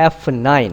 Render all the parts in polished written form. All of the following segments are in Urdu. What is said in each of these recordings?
F9,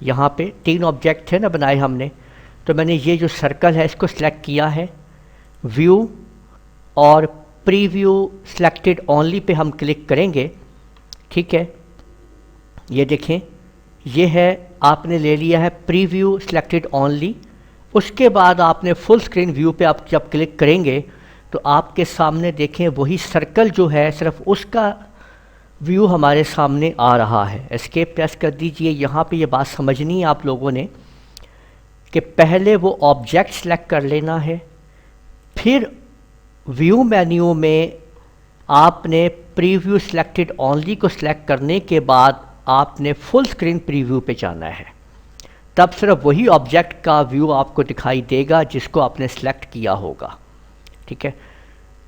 یہاں پہ 3 آبجیکٹ تھے نا بنائے ہم نے، تو میں نے یہ جو سرکل ہے اس کو سلیکٹ کیا ہے، ویو اور پریویو سلیکٹڈ اونلی پہ ہم کلک کریں گے، ٹھیک ہے، یہ دیکھیں یہ ہے، آپ نے لے لیا ہے پریویو سلیکٹڈ اونلی۔ اس کے بعد آپ نے فل اسکرین ویو پہ آپ جب کلک کریں گے تو آپ کے سامنے دیکھیں وہی سرکل جو ہے صرف اس کا ویو ہمارے سامنے آ رہا ہے۔ اسکیپ پریس کر دیجئے۔ یہاں پہ یہ بات سمجھنی ہے آپ لوگوں نے کہ پہلے وہ آبجیکٹ سلیکٹ کر لینا ہے، پھر ویو مینیو میں آپ نے پریویو سلیکٹڈ اونلی کو سلیکٹ کرنے کے بعد آپ نے فل اسکرین پریویو پہ جانا ہے، تب صرف وہی آبجیکٹ کا ویو آپ کو دکھائی دے گا جس کو آپ نے سلیکٹ کیا ہوگا، ٹھیک ہے۔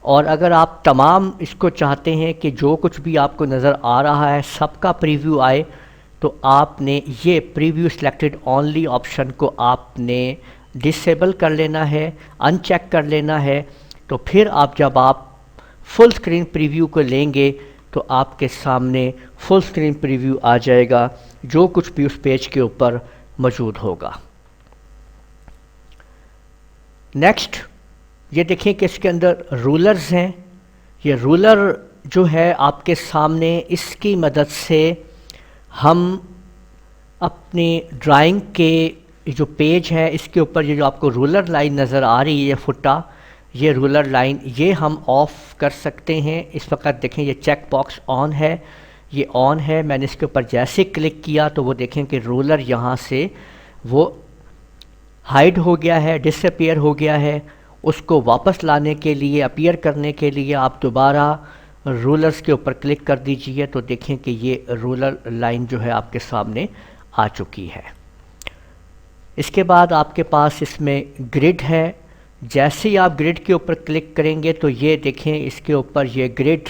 اور اگر آپ تمام اس کو چاہتے ہیں کہ جو کچھ بھی آپ کو نظر آ رہا ہے سب کا پریویو آئے، تو آپ نے یہ پریویو سلیکٹڈ اونلی آپشن کو آپ نے ڈسیبل کر لینا ہے، ان چیک کر لینا ہے، تو پھر جب آپ فل اسکرین پریویو کو لیں گے تو آپ کے سامنے فل اسکرین پریویو آ جائے گا جو کچھ بھی اس پیج کے اوپر موجود ہوگا۔ نیکسٹ یہ دیکھیں کہ اس کے اندر رولرز ہیں، یہ رولر جو ہے آپ کے سامنے، اس کی مدد سے ہم اپنی ڈرائنگ کے جو پیج ہے اس کے اوپر یہ جو آپ کو رولر لائن نظر آ رہی ہے، یہ فٹا، یہ رولر لائن، یہ ہم آف کر سکتے ہیں۔ اس وقت دیکھیں یہ چیک باکس آن ہے، یہ آن ہے، میں نے اس کے اوپر جیسے کلک کیا تو وہ دیکھیں کہ رولر یہاں سے وہ ہائیڈ ہو گیا ہے، ڈس اپیئر ہو گیا ہے۔ اس کو واپس لانے کے لیے، اپیئر کرنے کے لیے آپ دوبارہ رولرز کے اوپر کلک کر دیجئے تو دیکھیں کہ یہ رولر لائن جو ہے آپ کے سامنے آ چکی ہے۔ اس کے بعد آپ کے پاس اس میں گریڈ ہے، جیسے ہی آپ گریڈ کے اوپر کلک کریں گے تو یہ دیکھیں اس کے اوپر یہ گریڈ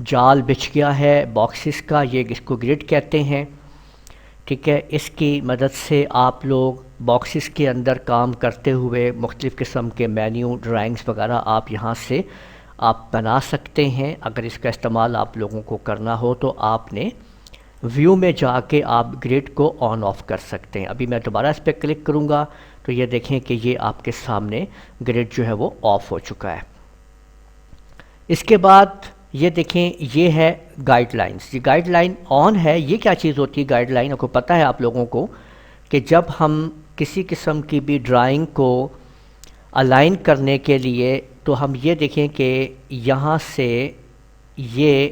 جال بچھ گیا ہے باکسز کا، یہ اس کو گریڈ کہتے ہیں، ٹھیک ہے۔ اس کی مدد سے آپ لوگ باکسز کے اندر کام کرتے ہوئے مختلف قسم کے مینیو، ڈرائنگز وغیرہ آپ یہاں سے آپ بنا سکتے ہیں۔ اگر اس کا استعمال آپ لوگوں کو کرنا ہو تو آپ نے ویو میں جا کے آپ گریڈ کو آن آف کر سکتے ہیں۔ ابھی میں دوبارہ اس پہ کلک کروں گا تو یہ دیکھیں کہ یہ آپ کے سامنے گریڈ جو ہے وہ آف ہو چکا ہے۔ اس کے بعد یہ دیکھیں یہ ہے گائیڈ لائنز، یہ گائیڈ لائن آن ہے۔ یہ کیا چیز ہوتی ہے گائیڈ لائن؟ آپ کو پتہ ہے آپ لوگوں کو کہ جب ہم کسی قسم کی بھی ڈرائنگ کو الائن کرنے کے لیے تو ہم یہ دیکھیں کہ یہاں سے یہ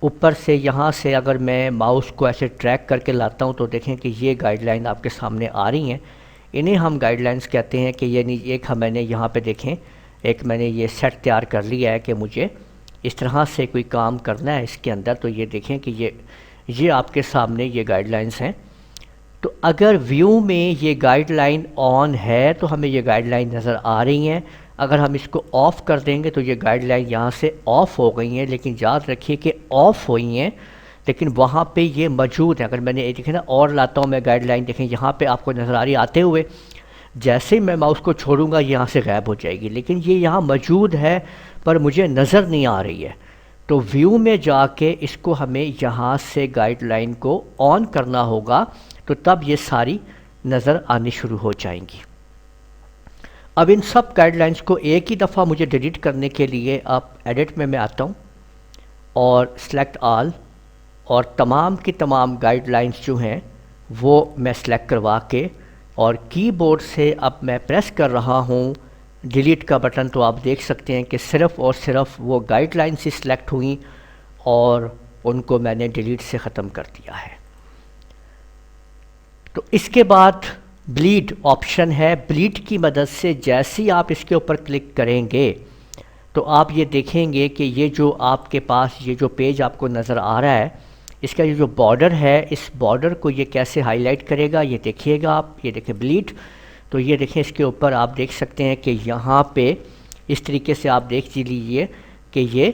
اوپر سے یہاں سے اگر میں ماؤس کو ایسے ٹریک کر کے لاتا ہوں تو دیکھیں کہ یہ گائیڈ لائن آپ کے سامنے آ رہی ہیں، انہیں ہم گائیڈ لائنز کہتے ہیں۔ کہ یعنی ایک میں نے یہاں پہ دیکھیں ایک میں نے یہ سیٹ تیار کر لیا ہے کہ مجھے اس طرح سے کوئی کام کرنا ہے اس کے اندر، تو یہ دیکھیں کہ یہ آپ کے سامنے یہ گائیڈ لائنز ہیں۔ تو اگر ویو میں یہ گائیڈ لائن آن ہے تو ہمیں یہ گائیڈ لائن نظر آ رہی ہیں، اگر ہم اس کو آف کر دیں گے تو یہ گائیڈ لائن یہاں سے آف ہو گئی ہیں، لیکن یاد رکھیے کہ آف ہوئی ہیں لیکن وہاں پہ یہ موجود ہیں۔ اگر میں نے دیکھیں نا اور لاتا ہوں میں گائیڈ لائن، دیکھیں یہاں پہ آپ کو نظر آ رہی آتے ہوئے، جیسے ہی میں ماؤس کو چھوڑوں گا یہاں سے غائب ہو جائے گی، لیکن یہ یہاں موجود ہے پر مجھے نظر نہیں آ رہی ہے۔ تو ویو میں جا کے اس کو ہمیں یہاں سے گائیڈ لائن کو آن کرنا ہوگا تو تب یہ ساری نظر آنی شروع ہو جائیں گی۔ اب ان سب گائیڈ لائنز کو ایک ہی دفعہ مجھے ڈیلیٹ کرنے کے لیے اب ایڈٹ میں آتا ہوں اور سلیکٹ آل، اور تمام کی تمام گائیڈ لائنز جو ہیں وہ میں سلیکٹ کروا کے اور کی بورڈ سے اب میں پریس کر رہا ہوں ڈیلیٹ کا بٹن، تو آپ دیکھ سکتے ہیں کہ صرف اور صرف وہ گائیڈ لائنز ہی سلیکٹ ہوئیں اور ان کو میں نے ڈیلیٹ سے ختم کر دیا ہے۔ تو اس کے بعد بلیڈ آپشن ہے، بلیڈ کی مدد سے جیسے ہی آپ اس کے اوپر کلک کریں گے تو آپ یہ دیکھیں گے کہ یہ جو آپ کے پاس یہ جو پیج آپ کو نظر آ رہا ہے اس کا یہ جو بارڈر ہے، اس بارڈر کو یہ کیسے ہائی لائٹ کرے گا، یہ دیکھیے گا آپ، یہ دیکھیں بلیڈ، تو یہ دیکھیں اس کے اوپر آپ دیکھ سکتے ہیں کہ یہاں پہ اس طریقے سے آپ دیکھ لیجیے کہ یہ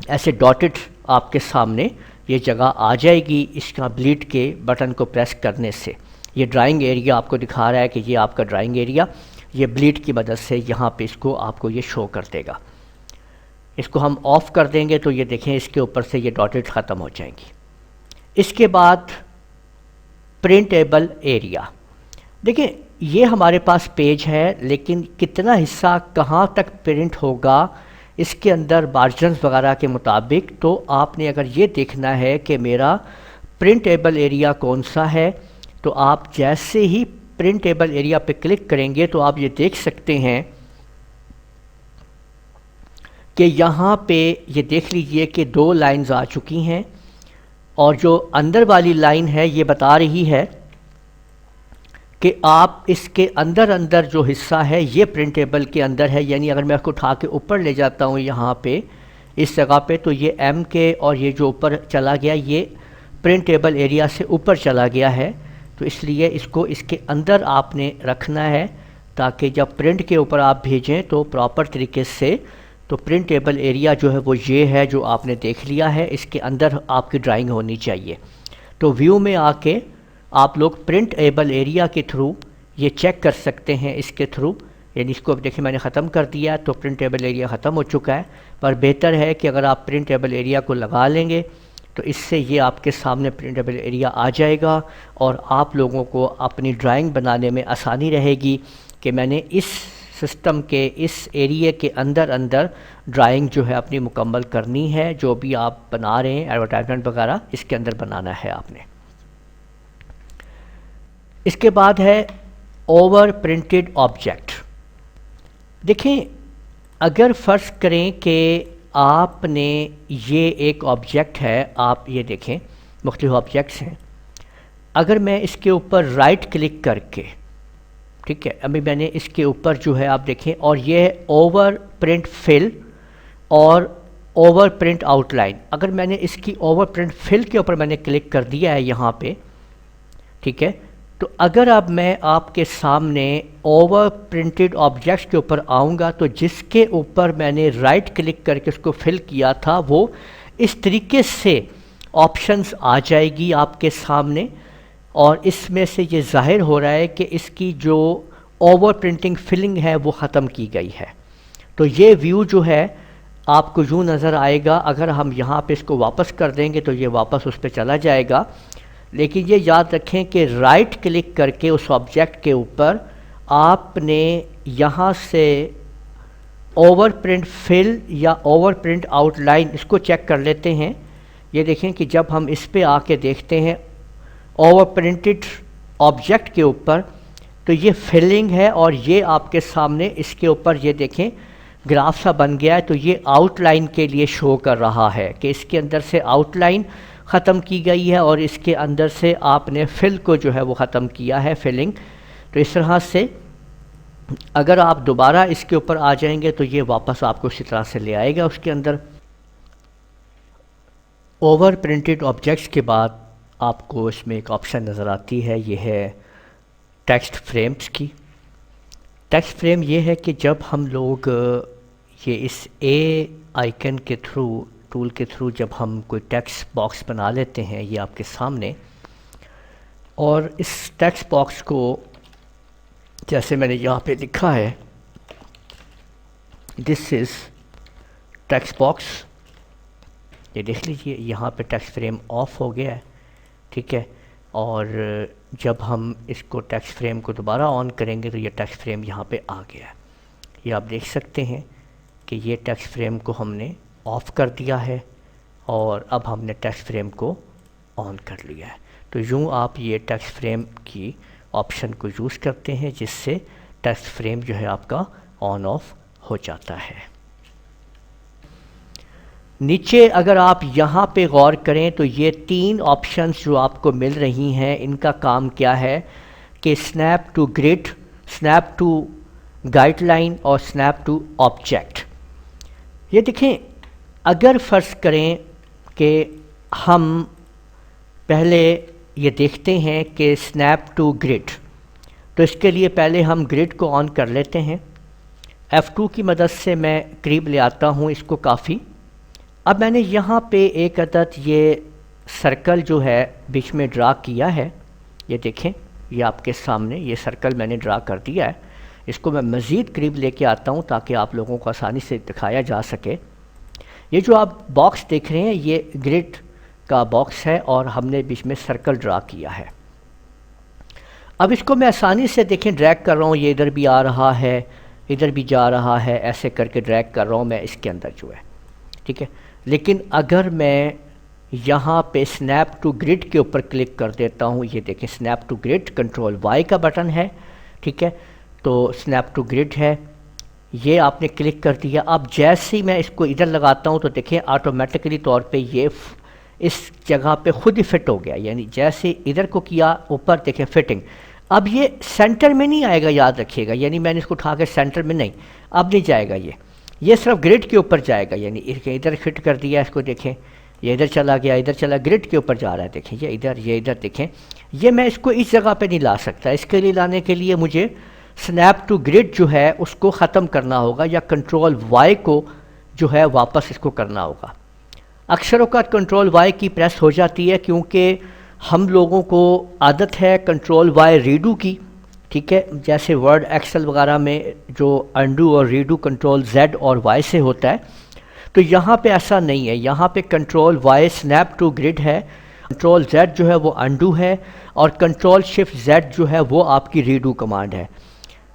ایسے ڈاٹڈ آپ کے سامنے یہ جگہ آ جائے گی اس کا بلیڈ کے بٹن کو پریس کرنے سے۔ یہ ڈرائنگ ایریا آپ کو دکھا رہا ہے کہ یہ آپ کا ڈرائنگ ایریا، یہ بلیڈ کی مدد سے یہاں پہ اس کو آپ کو یہ شو کر دے گا۔ اس کو ہم آف کر دیں گے تو یہ دیکھیں اس کے اوپر سے یہ ڈاٹڈ ختم ہو جائیں گی۔ اس کے بعد پرنٹیبل ایریا. دیکھیں یہ ہمارے پاس پیج ہے، لیکن کتنا حصہ کہاں تک پرنٹ ہوگا اس کے اندر مارجنز وغیرہ کے مطابق، تو آپ نے اگر یہ دیکھنا ہے کہ میرا پرنٹیبل ایریا کون سا ہے، تو آپ جیسے ہی پرنٹیبل ایریا پہ کلک کریں گے تو آپ یہ دیکھ سکتے ہیں کہ یہاں پہ یہ دیکھ لیجئے کہ 2 لائنز آ چکی ہیں، اور جو اندر والی لائن ہے یہ بتا رہی ہے کہ آپ اس کے اندر جو حصہ ہے یہ پرنٹیبل کے اندر ہے. یعنی اگر میں اس کو اٹھا کے اوپر لے جاتا ہوں یہاں پہ اس جگہ پہ، تو یہ ایم کے اور یہ جو اوپر چلا گیا یہ پرنٹیبل ایریا سے اوپر چلا گیا ہے. تو اس لیے اس کو اس کے اندر آپ نے رکھنا ہے تاکہ جب پرنٹ کے اوپر آپ بھیجیں تو پراپر طریقے سے. تو پرنٹیبل ایریا جو ہے وہ یہ ہے جو آپ نے دیکھ لیا ہے، اس کے اندر آپ کی ڈرائنگ ہونی چاہیے. تو ویو میں آ کے آپ لوگ پرنٹیبل ایریا کے تھرو یہ چیک کر سکتے ہیں اس کے تھرو. یعنی اس کو اب دیکھیں میں نے ختم کر دیا تو پرنٹیبل ایریا ختم ہو چکا ہے، پر بہتر ہے کہ اگر آپ پرنٹیبل ایریا کو لگا لیں گے تو اس سے یہ آپ کے سامنے پرنٹیبل ایریا آ جائے گا، اور آپ لوگوں کو اپنی ڈرائنگ بنانے میں آسانی رہے گی کہ میں نے اس سسٹم کے اس ایریے کے اندر ڈرائنگ جو ہے اپنی مکمل کرنی ہے. جو بھی آپ بنا رہے ہیں ایڈورٹائزمنٹ وغیرہ اس کے اندر بنانا ہے آپ نے. اس کے بعد ہے اوور پرنٹڈ آبجیکٹ. دیکھیں اگر فرض کریں کہ آپ نے یہ ایک آبجیکٹ ہے، آپ یہ دیکھیں مختلف آبجیکٹس ہیں، اگر میں اس کے اوپر رائٹ کلک کر کے، ٹھیک ہے، ابھی میں نے اس کے اوپر جو ہے آپ دیکھیں، اور یہ ہے اوور پرنٹ فل اور اوور پرنٹ آؤٹ لائن. اگر میں نے اس کی اوور پرنٹ فل کے اوپر میں نے کلک کر دیا ہے یہاں پہ، ٹھیک ہے، تو اگر اب میں آپ کے سامنے اوور پرنٹڈ آبجیکٹس کے اوپر آؤں گا تو جس کے اوپر میں نے رائٹ کلک کر کے اس کو فل کیا تھا وہ اس طریقے سے آپشنز آ جائے گی آپ کے سامنے، اور اس میں سے یہ ظاہر ہو رہا ہے کہ اس کی جو اوور پرنٹنگ فلنگ ہے وہ ختم کی گئی ہے. تو یہ ویو جو ہے آپ کو یوں نظر آئے گا. اگر ہم یہاں پہ اس کو واپس کر دیں گے تو یہ واپس اس پہ چلا جائے گا، لیکن یہ یاد رکھیں کہ رائٹ کلک کر کے اس آبجیکٹ کے اوپر آپ نے یہاں سے اوور پرنٹ فل یا اوور پرنٹ آؤٹ لائن اس کو چیک کر لیتے ہیں. یہ دیکھیں کہ جب ہم اس پہ آ کے دیکھتے ہیں اوور پرنٹڈ آبجیکٹ کے اوپر تو یہ فلنگ ہے، اور یہ آپ کے سامنے اس کے اوپر یہ دیکھیں گراف سا بن گیا ہے. تو یہ آؤٹ لائن کے لیے شو کر رہا ہے کہ اس کے اندر سے آؤٹ لائن ختم کی گئی ہے اور اس کے اندر سے آپ نے فل کو جو ہے وہ ختم کیا ہے، فلنگ. تو اس طرح سے اگر آپ دوبارہ اس کے اوپر آ جائیں گے تو یہ واپس آپ کو اسی طرح سے لے آئے گا اس کے اندر. اوور پرنٹڈ آبجیکٹس کے بعد آپ کو اس میں ایک آپشن نظر آتی ہے، یہ ہے ٹیکسٹ فریمز کی. ٹیکسٹ فریم یہ ہے کہ جب ہم لوگ یہ اس اے آئیکن کے تھرو، ٹول کے تھرو جب ہم کوئی ٹیکسٹ باکس بنا لیتے ہیں یہ آپ کے سامنے، اور اس ٹیکسٹ باکس کو جیسے میں نے یہاں پہ لکھا ہے دس از ٹیکسٹ باکس، یہ دیکھ لیجئے یہاں پہ ٹیکسٹ فریم آف ہو گیا ہے، ٹھیک ہے. اور جب ہم اس کو ٹیکسٹ فریم کو دوبارہ آن کریں گے تو یہ ٹیکسٹ فریم یہاں پہ آ گیا ہے. یہ آپ دیکھ سکتے ہیں کہ یہ ٹیکسٹ فریم کو ہم نے آف کر دیا ہے اور اب ہم نے ٹیکسٹ فریم کو آن کر لیا ہے. تو یوں آپ یہ ٹیکسٹ فریم کی آپشن کو یوز کرتے ہیں جس سے ٹیکسٹ فریم جو ہے آپ کا آن آف ہو جاتا ہے. نیچے اگر آپ یہاں پہ غور کریں تو یہ 3 آپشنز جو آپ کو مل رہی ہیں ان کا کام کیا ہے کہ snap to grid, snap to guide line اور سنیپ ٹو آبجیکٹ. یہ دیکھیں اگر فرض کریں کہ ہم پہلے یہ دیکھتے ہیں کہ سنیپ ٹو گرڈ، تو اس کے لیے پہلے ہم گرڈ کو آن کر لیتے ہیں. F2 کی مدد سے میں قریب لے آتا ہوں اس کو کافی. اب میں نے یہاں پہ ایک عدد یہ سرکل جو ہے بیچ میں ڈرا کیا ہے، یہ دیکھیں یہ آپ کے سامنے یہ سرکل میں نے ڈرا کر دیا ہے. اس کو میں مزید قریب لے کے آتا ہوں تاکہ آپ لوگوں کو آسانی سے دکھایا جا سکے. یہ جو آپ باکس دیکھ رہے ہیں یہ گرڈ کا باکس ہے اور ہم نے بیچ میں سرکل ڈرا کیا ہے. اب اس کو میں آسانی سے دیکھیں ڈریگ کر رہا ہوں، یہ ادھر بھی آ رہا ہے، ادھر بھی جا رہا ہے، ایسے کر کے ڈریگ کر رہا ہوں میں اس کے اندر جو ہے، ٹھیک ہے۔ لیکن اگر میں یہاں پہ سنیپ ٹو گرڈ کے اوپر کلک کر دیتا ہوں، یہ دیکھیں snap to grid control Y کا بٹن ہے، ٹھیک ہے، تو سنیپ ٹو گرڈ ہے، یہ آپ نے کلک کر دیا۔ اب جیسے ہی میں اس کو ادھر لگاتا ہوں تو دیکھیں آٹومیٹکلی طور پہ یہ اس جگہ پہ خود ہی فٹ ہو گیا، یعنی جیسے ادھر کو کیا اوپر دیکھیں فٹنگ۔ اب یہ سینٹر میں نہیں آئے گا، یاد رکھیے گا، یعنی میں نے اس کو اٹھا کے سینٹر میں نہیں، اب نہیں جائے گا، یہ صرف گرڈ کے اوپر جائے گا، یعنی ادھر فٹ کر دیا اس کو، دیکھیں یہ ادھر چلا گیا، ادھر چلا، گرڈ کے اوپر جا رہا ہے، دیکھیں یہ ادھر دیکھیں، یہ میں اس کو اس جگہ پہ نہیں لا سکتا، اس کے لیے لانے کے لیے مجھے سنیپ ٹو گرڈ جو ہے اس کو ختم کرنا ہوگا، یا کنٹرول وائی کو جو ہے واپس اس کو کرنا ہوگا۔ اکثر اوقات کنٹرول وائی کی پریس ہو جاتی ہے کیونکہ ہم لوگوں کو عادت ہے کنٹرول وائی ریڈو کی، ٹھیک ہے، جیسے ورڈ ایکسل وغیرہ میں جو انڈو اور ریڈو کنٹرول زیڈ اور وائی سے ہوتا ہے، تو یہاں پہ ایسا نہیں ہے، یہاں پہ control Y snap to grid ہے، کنٹرول زیڈ جو ہے وہ انڈو ہے، اور کنٹرول شفٹ زیڈ جو ہے وہ آپ کی ریڈو کمانڈ ہے۔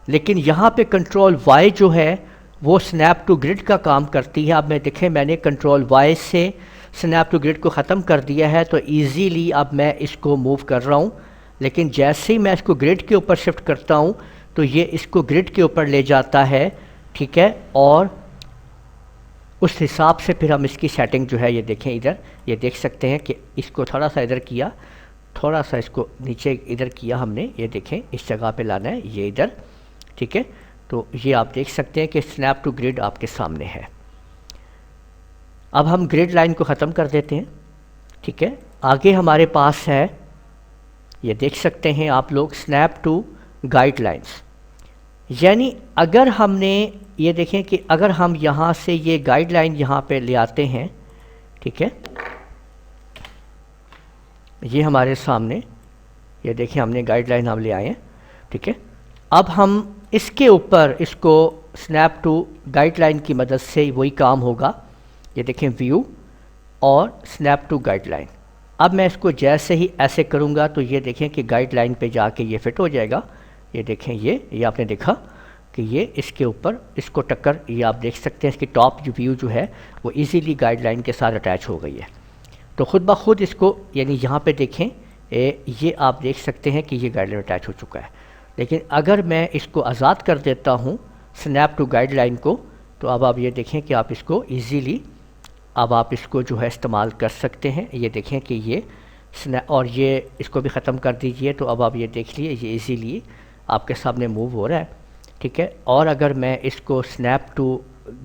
لیکن یہاں پہ کنٹرول وائی جو ہے وہ سنیپ ٹو گرڈ کا کام کرتی ہے۔ اب میں دیکھیں میں نے کنٹرول وائی سے سنیپ ٹو گرڈ کو ختم کر دیا ہے، تو ایزیلی اب میں اس کو موو کر رہا ہوں، لیکن جیسے ہی میں اس کو گرڈ کے اوپر شفٹ کرتا ہوں تو یہ اس کو گرڈ کے اوپر لے جاتا ہے، ٹھیک ہے، اور اس حساب سے پھر ہم اس کی سیٹنگ جو ہے یہ دیکھیں ادھر، یہ دیکھ سکتے ہیں کہ اس کو تھوڑا سا ادھر کیا، تھوڑا سا اس کو نیچے ادھر کیا ہم نے، یہ دیکھیں اس جگہ پہ لانا ہے، یہ ادھر، ٹھیک ہے، تو یہ آپ دیکھ سکتے ہیں کہ سنیپ ٹو گرڈ آپ کے سامنے ہے۔ اب ہم گرڈ لائن کو ختم کر دیتے ہیں، ٹھیک ہے۔ آگے ہمارے پاس ہے، یہ دیکھ سکتے ہیں آپ لوگ، سنیپ ٹو گائیڈ لائنس، یعنی اگر ہم نے یہ دیکھیں کہ اگر ہم یہاں سے یہ گائیڈ لائن یہاں پہ لے آتے ہیں، ٹھیک ہے، یہ ہمارے سامنے، یہ دیکھیں ہم نے گائیڈ لائن ہم لے آئے ہیں، ٹھیک ہے۔ اب ہم اس کے اوپر اس کو سنیپ ٹو گائیڈ لائن کی مدد سے وہی کام ہوگا، یہ دیکھیں ویو اور سنیپ ٹو گائیڈ لائن۔ اب میں اس کو جیسے ہی ایسے کروں گا تو یہ دیکھیں کہ گائیڈ لائن پہ جا کے یہ فٹ ہو جائے گا، یہ دیکھیں یہ آپ نے دیکھا کہ یہ اس کے اوپر اس کو ٹکر، یہ آپ دیکھ سکتے ہیں اس کی ٹاپ جو ویو جو ہے وہ ایزیلی گائیڈ لائن کے ساتھ اٹیچ ہو گئی ہے، تو خود بخود اس کو، یعنی یہاں پہ دیکھیں یہ آپ دیکھ سکتے ہیں کہ یہ گائیڈ لائن اٹیچ ہو چکا ہے۔ لیکن اگر میں اس کو آزاد کر دیتا ہوں سنیپ ٹو گائیڈ لائن کو، تو اب آپ یہ دیکھیں کہ آپ اس کو ایزیلی اب آپ اس کو جو ہے استعمال کر سکتے ہیں، یہ دیکھیں کہ یہ اور یہ اس کو بھی ختم کر دیجئے، تو اب آپ یہ دیکھ لیے یہ ایزیلی آپ کے سامنے موو ہو رہا ہے، ٹھیک ہے۔ اور اگر میں اس کو سنیپ ٹو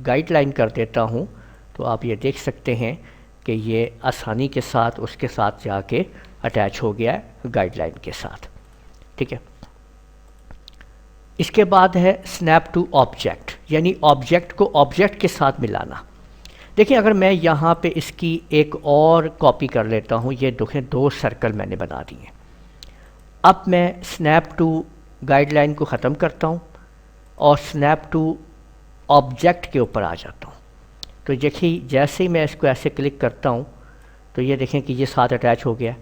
گائیڈ لائن کر دیتا ہوں تو آپ یہ دیکھ سکتے ہیں کہ یہ آسانی کے ساتھ اس کے ساتھ جا کے اٹیچ ہو گیا ہے گائیڈ لائن کے ساتھ، ٹھیک ہے۔ اس کے بعد ہے سنیپ ٹو آبجیکٹ، یعنی آبجیکٹ کو آبجیکٹ کے ساتھ ملانا۔ دیکھیں اگر میں یہاں پہ اس کی ایک اور کاپی کر لیتا ہوں، یہ دیکھیں 2 سرکل میں نے بنا دیے۔ اب میں سنیپ ٹو گائیڈ لائن کو ختم کرتا ہوں اور سنیپ ٹو آبجیکٹ کے اوپر آ جاتا ہوں، تو دیکھیے جیسے ہی میں اس کو ایسے کلک کرتا ہوں تو یہ دیکھیں کہ یہ ساتھ اٹیچ ہو گیا،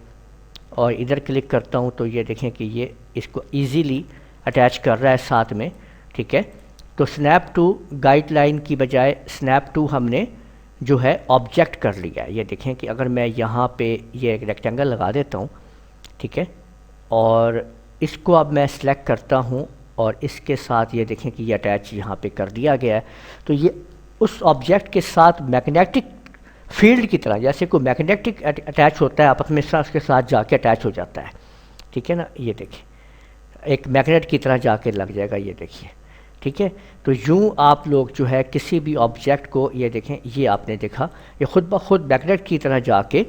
اور ادھر کلک کرتا ہوں تو یہ دیکھیں کہ یہ اس کو ایزیلی اٹیچ کر رہا ہے ساتھ میں، ٹھیک ہے۔ تو سنیپ ٹو گائیڈ لائن کی بجائے سنیپ ٹو ہم نے جو ہے آبجیکٹ کر لیا ہے۔ یہ دیکھیں کہ اگر میں یہاں پہ یہ ایک ریکٹینگل لگا دیتا ہوں، ٹھیک ہے، اور اس کو اب میں سلیکٹ کرتا ہوں اور اس کے ساتھ یہ دیکھیں کہ یہ اٹیچ یہاں پہ کر دیا گیا ہے، تو یہ اس آبجیکٹ کے ساتھ میگنیٹک فیلڈ کی طرح، جیسے کوئی میگنیٹک اٹیچ ہوتا ہے آپس میں، اس طرح اس کے ساتھ جا کے اٹیچ ہو جاتا ہے، ٹھیک ہے نا، یہ دیکھیں ایک میگنیٹ کی طرح جا کے لگ جائے گا، یہ دیکھیے، ٹھیک ہے۔ تو یوں آپ لوگ جو ہے کسی بھی آبجیکٹ کو، یہ دیکھیں یہ آپ نے دیکھا یہ خود بخود میگنیٹ کی طرح جا کے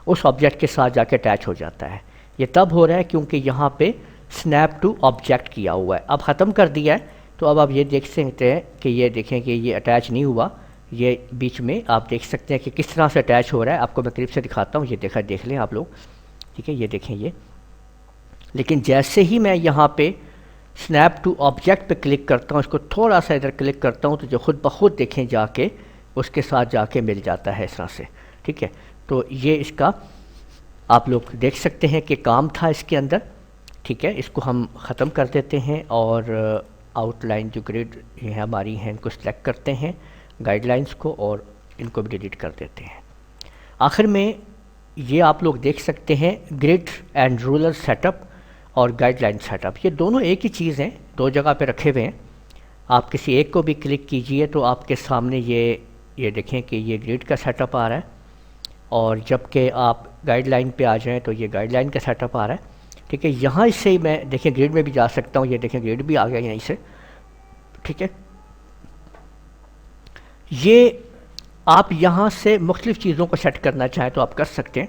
اس آبجیکٹ کے ساتھ جا کے اٹیچ ہو جاتا ہے۔ یہ تب ہو رہا ہے کیونکہ یہاں پہ سنیپ ٹو آبجیکٹ کیا ہوا ہے۔ اب ختم کر دیا ہے تو اب آپ یہ دیکھ سکتے ہیں کہ یہ دیکھیں کہ یہ اٹیچ نہیں ہوا، یہ بیچ میں آپ دیکھ سکتے ہیں کہ کس طرح سے اٹیچ ہو رہا ہے۔ آپ کو میں قریب سے دکھاتا ہوں، یہ دیکھ لیں آپ لوگ، ٹھیک ہے، یہ دیکھیں یہ، لیکن جیسے ہی میں یہاں پہ سنیپ ٹو آبجیکٹ پہ کلک کرتا ہوں، اس کو تھوڑا سا ادھر کلک کرتا ہوں، تو جو خود بخود دیکھیں جا کے اس کے ساتھ جا کے مل جاتا ہے اس طرح سے، ٹھیک ہے۔ تو یہ اس کا آپ لوگ دیکھ سکتے ہیں کہ کام تھا اس کے اندر، ٹھیک ہے، اس کو ہم ختم کر دیتے ہیں اور آؤٹ لائن جو گریڈ یہ ہماری ہیں ان کو سلیکٹ کرتے ہیں، گائیڈ لائنس کو، اور ان کو بھی ڈیلیٹ کر دیتے ہیں۔ آخر میں یہ آپ لوگ دیکھ سکتے ہیں grid and ruler set up اور گائیڈ لائن سیٹ اپ، یہ دونوں ایک ہی چیز ہیں، دو جگہ پہ رکھے ہوئے ہیں۔ آپ کسی ایک کو بھی کلک کیجئے تو آپ کے سامنے یہ دیکھیں کہ یہ گریڈ کا سیٹ اپ آ رہا ہے، اور جب کہ آپ گائیڈ لائن پہ آ جائیں تو یہ گائیڈ لائن کا سیٹ اپ آ رہا ہے۔ ٹھیک ہے، یہاں اس سے میں دیکھیں گریڈ میں بھی جا سکتا ہوں، یہ دیکھیں گریڈ بھی آ گیا یہیں سے۔ ٹھیک ہے، یہ آپ یہاں سے مختلف چیزوں کو سیٹ کرنا چاہیں تو آپ کر سکتے ہیں۔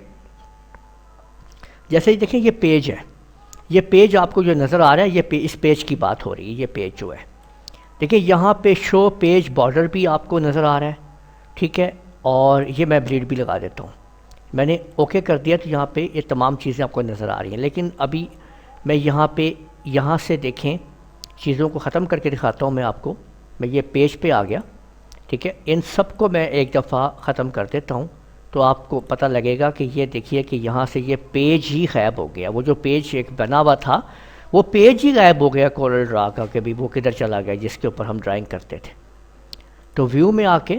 جیسے دیکھیں یہ پیج ہے، یہ پیج آپ کو جو نظر آ رہا ہے یہ اس پیج کی بات ہو رہی ہے، یہ پیج جو ہے دیکھیں یہاں پہ شو پیج بارڈر بھی آپ کو نظر آ رہا ہے۔ ٹھیک ہے، اور یہ میں بلیڈ بھی لگا دیتا ہوں، میں نے اوکے کر دیا تو یہاں پہ یہ تمام چیزیں آپ کو نظر آ رہی ہیں۔ لیکن ابھی میں یہاں سے دیکھیں چیزوں کو ختم کر کے دکھاتا ہوں میں آپ کو، میں یہ پیج پہ آ گیا۔ ٹھیک ہے، ان سب کو میں ایک دفعہ ختم کر دیتا ہوں تو آپ کو پتہ لگے گا کہ یہ دیکھیے کہ یہاں سے یہ پیج ہی غائب ہو گیا، وہ جو پیج ایک بنا ہوا تھا وہ پیج ہی غائب ہو گیا کورل ڈرا کا، کہ بھی وہ کدھر چلا گیا جس کے اوپر ہم ڈرائنگ کرتے تھے۔ تو ویو میں آ کے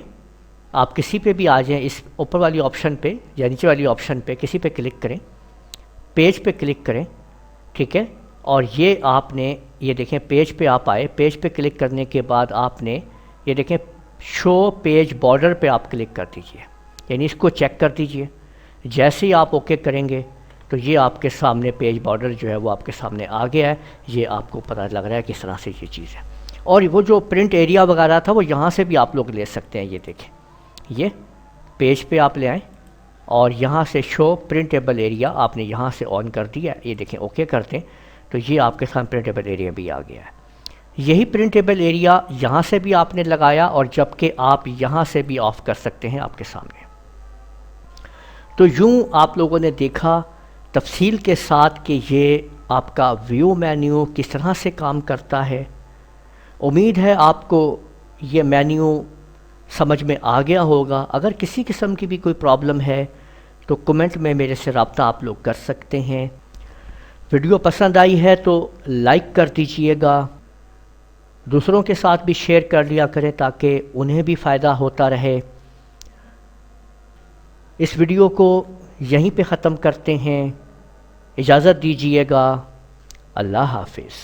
آپ کسی پہ بھی آ جائیں، اس اوپر والی آپشن پہ یا نیچے والی آپشن پہ کسی پہ کلک کریں، پیج پہ کلک کریں۔ ٹھیک ہے، اور یہ آپ نے یہ دیکھیں پیج پہ آپ آئے، پیج پہ کلک کرنے کے بعد آپ نے یہ دیکھیں شو پیج بارڈر پہ آپ کلک کر دیجئے، یعنی اس کو چیک کر دیجئے۔ جیسے ہی آپ اوکے کریں گے تو یہ آپ کے سامنے پیج بارڈر جو ہے وہ آپ کے سامنے آ گیا ہے، یہ آپ کو پتہ لگ رہا ہے کس طرح سے یہ چیز ہے۔ اور وہ جو پرنٹ ایریا وغیرہ تھا وہ یہاں سے بھی آپ لوگ لے سکتے ہیں، یہ دیکھیں یہ پیج پہ آپ لے آئیں اور یہاں سے شو پرنٹیبل ایریا آپ نے یہاں سے آن کر دیا، یہ دیکھیں اوکے کرتے ہیں تو یہ آپ کے سامنے پرنٹیبل ایریا بھی آ گیا ہے۔ یہی پرنٹیبل ایریا یہاں سے بھی آپ نے لگایا، اور جبکہ آپ یہاں سے بھی آف کر سکتے ہیں آپ کے سامنے۔ تو یوں آپ لوگوں نے دیکھا تفصیل کے ساتھ کہ یہ آپ کا ویو مینیو کس طرح سے کام کرتا ہے۔ امید ہے آپ کو یہ مینیو سمجھ میں آ گیا ہوگا۔ اگر کسی قسم کی بھی کوئی پرابلم ہے تو کمنٹ میں میرے سے رابطہ آپ لوگ کر سکتے ہیں۔ ویڈیو پسند آئی ہے تو لائک کر دیجئے گا، دوسروں کے ساتھ بھی شیئر کر لیا کریں تاکہ انہیں بھی فائدہ ہوتا رہے۔ اس ویڈیو کو یہیں پہ ختم کرتے ہیں، اجازت دیجئے گا، اللہ حافظ۔